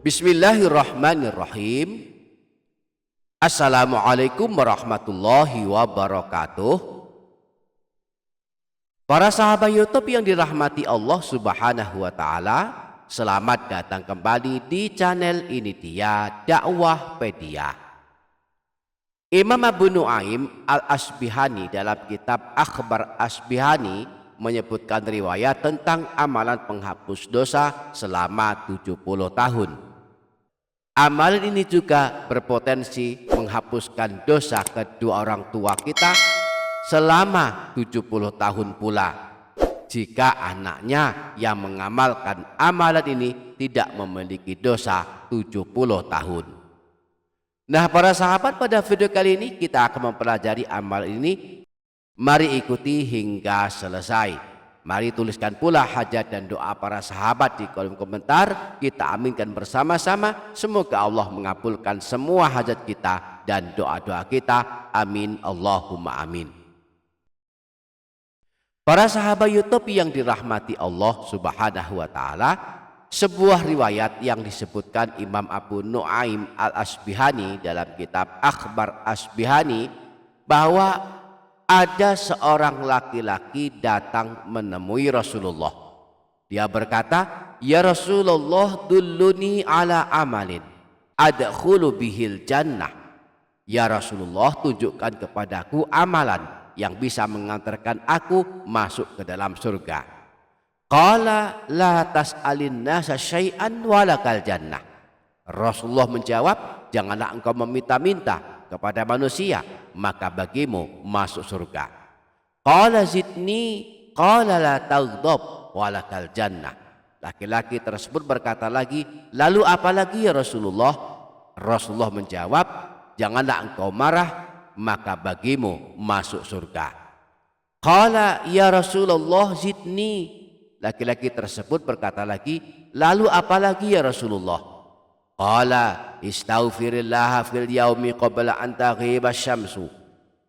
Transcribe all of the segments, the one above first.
Bismillahirrahmanirrahim. Assalamualaikum warahmatullahi wabarakatuh. Para sahabat YouTube yang dirahmati Allah Subhanahu wa Ta'ala, selamat datang kembali di channel ini dia Dakwahpedia. Imam Abu Nuaim Al-Asbihani dalam kitab Akhbar Asbihani menyebutkan riwayat tentang amalan penghapus dosa selama 70 tahun. Amalan ini juga berpotensi menghapuskan dosa kedua orang tua kita selama 70 tahun pula, jika anaknya yang mengamalkan amalan ini tidak memiliki dosa 70 tahun. Nah, para sahabat, pada video kali ini kita akan mempelajari amal ini. Mari ikuti hingga selesai. Mari tuliskan pula hajat dan doa para sahabat di kolom komentar. Kita aminkan bersama-sama. Semoga Allah mengabulkan semua hajat kita dan doa-doa kita. Amin Allahumma amin. Para sahabat YouTube yang dirahmati Allah Subhanahu wa Ta'ala, sebuah riwayat yang disebutkan Imam Abu Nuaim Al-Asbihani dalam kitab Akhbar Asbihani, bahwa ada seorang laki-laki datang menemui Rasulullah. Dia berkata, "Ya Rasulullah, dulluni ala amalin adkhulu bihil jannah." Ya Rasulullah, tunjukkan kepadaku amalan yang bisa mengantarkan aku masuk ke dalam surga. Qala la tas'alin nasa syai'an walakal jannah. Rasulullah menjawab, janganlah engkau meminta-minta kepada manusia, maka bagimu masuk surga. Qala zidni, qala la taghdab walakal jannah. Laki-laki tersebut berkata lagi, lalu apa lagi ya Rasulullah? Rasulullah menjawab, janganlah engkau marah, maka bagimu masuk surga. Qala ya Rasulullah zidni. Laki-laki tersebut berkata lagi, lalu apa lagi ya Rasulullah? Qala istaghfirillaha fil yaumi qabla an taghiba syamsu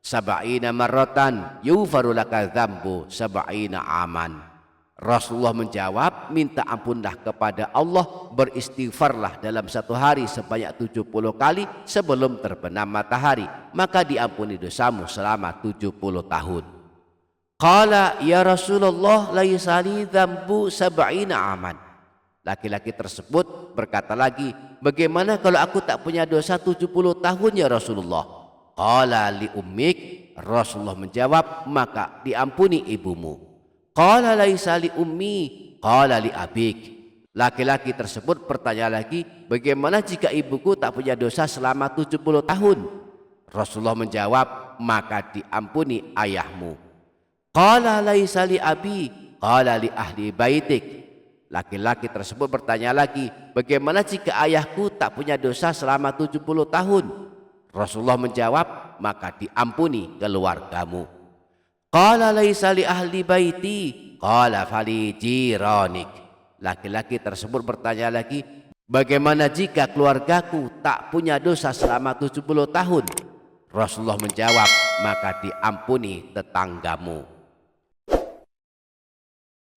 sab'ina marratan yughfaru laka dzambu sab'ina aman. Rasulullah menjawab, minta ampunlah kepada Allah, beristighfarlah dalam satu hari sebanyak 70 kali sebelum terbenam matahari, maka diampuni dosamu selama 70 tahun. Qala ya Rasulullah laisa li dzambu sab'ina aman. Laki-laki tersebut berkata lagi, bagaimana kalau aku tak punya dosa 70 tahun ya Rasulullah? Qala li ummik. Rasulullah menjawab, maka diampuni ibumu. Qala laisa li ummi, qala li abik. Laki-laki tersebut bertanya lagi, bagaimana jika ibuku tak punya dosa selama 70 tahun? Rasulullah menjawab, maka diampuni ayahmu. Qala laisa li abi, qala li ahli baitik. Laki-laki tersebut bertanya lagi, bagaimana jika ayahku tak punya dosa selama 70 tahun? Rasulullah menjawab, maka diampuni keluargamu. Qala laisa li ahli baiti, qala fali jiranik. Laki-laki tersebut bertanya lagi, bagaimana jika keluargaku tak punya dosa selama 70 tahun? Rasulullah menjawab, maka diampuni tetanggamu.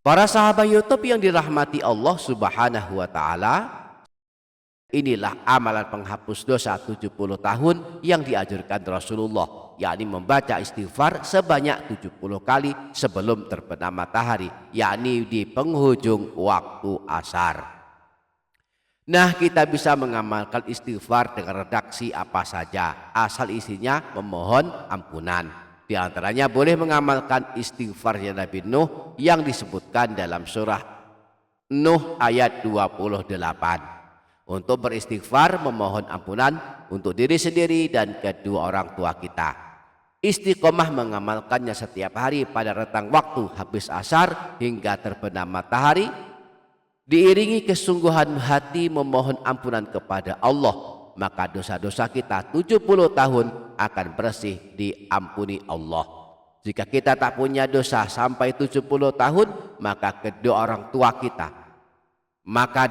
Para sahabat YouTube yang dirahmati Allah Subhanahu wa Ta'ala, inilah amalan penghapus dosa 70 tahun yang dianjurkan Rasulullah, yakni membaca istighfar sebanyak 70 kali sebelum terbenam matahari, yakni di penghujung waktu asar. Nah, kita bisa mengamalkan istighfar dengan redaksi apa saja, asal isinya memohon ampunan. Di antaranya boleh mengamalkan istighfarnya Nabi Nuh yang disebutkan dalam surah Nuh ayat 28. Untuk beristighfar memohon ampunan untuk diri sendiri dan kedua orang tua kita. Istiqomah mengamalkannya setiap hari pada rentang waktu habis asar hingga terbenam matahari. Diiringi kesungguhan hati memohon ampunan kepada Allah, maka dosa-dosa kita 70 tahun akan bersih diampuni Allah. Jika kita tak punya dosa sampai 70 tahun, maka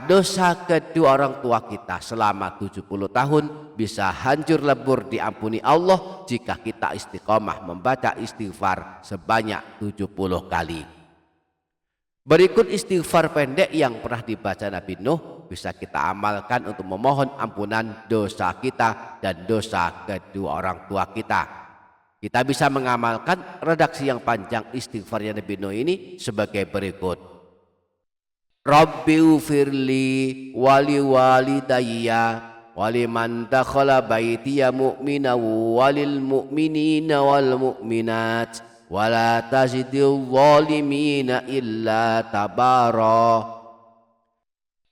dosa kedua orang tua kita selama 70 tahun bisa hancur lebur diampuni Allah jika kita istiqomah membaca istighfar sebanyak 70 kali. Berikut istighfar pendek yang pernah dibaca Nabi Nuh bisa kita amalkan untuk memohon ampunan dosa kita dan dosa kedua orang tua kita. Kita bisa mengamalkan redaksi yang panjang istighfarnya Nabi Nuh ini sebagai berikut. Rabbi ufirli wali walidayya waliman dakhala baitiya mu'mina walil mu'minina wal mu'minat wala tazidil zalimina illa tabara.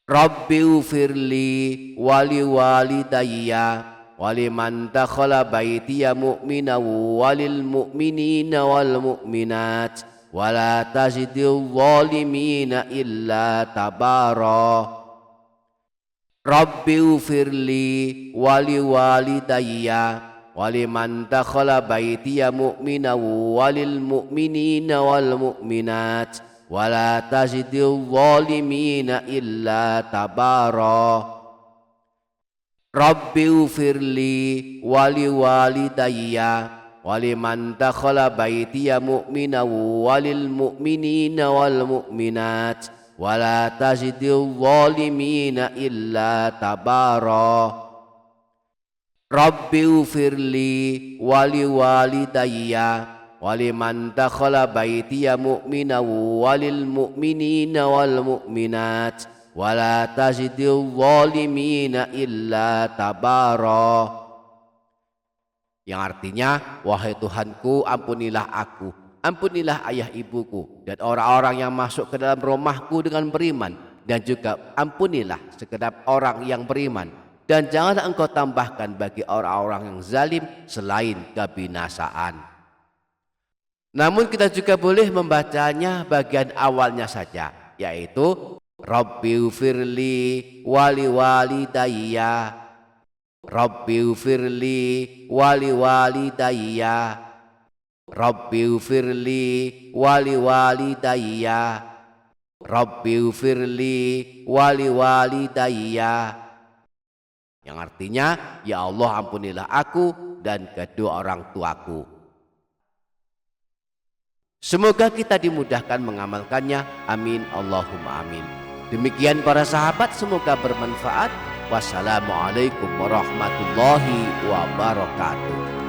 Rabbi ufirli wali walidayya waliman dakhala baitiya mu'mina walil mu'minina wal mu'minat wala tazidil zalimina illa tabara. Rabbi ufirli wali walidayya waliman dakhala baitiya mu'mina walil mu'minina wal mu'minat wala tazidil zalimina illa tabara. Rabbi ufirli wali walidayya waliman dakhala baitiya mu'mina walil mu'minina wal mu'minat wala tazidil zalimina illa tabara. Rabbi ufirli wali walidayya waliman dakhala baitiya mu'mina walil mu'minina wal mu'minat wala tazidil zalimina illa tabara. Yang artinya, wahai Tuhanku, ampunilah aku, ampunilah ayah ibuku dan orang-orang yang masuk ke dalam rumahku dengan beriman, dan juga ampunilah segenap orang yang beriman, dan janganlah engkau tambahkan bagi orang-orang yang zalim selain kebinasaan. Namun kita juga boleh membacanya bagian awalnya saja, yaitu Rabbi ufirli wali walidayya, Rabbi ufirli wali walidayya, Rabbi ufirli wali walidayya, Rabbi ufirli wali walidayya. Yang artinya, ya Allah ampunilah aku dan kedua orang tuaku. Semoga kita dimudahkan mengamalkannya. Amin Allahumma amin. Demikian para sahabat, semoga bermanfaat. Wassalamualaikum warahmatullahi wabarakatuh.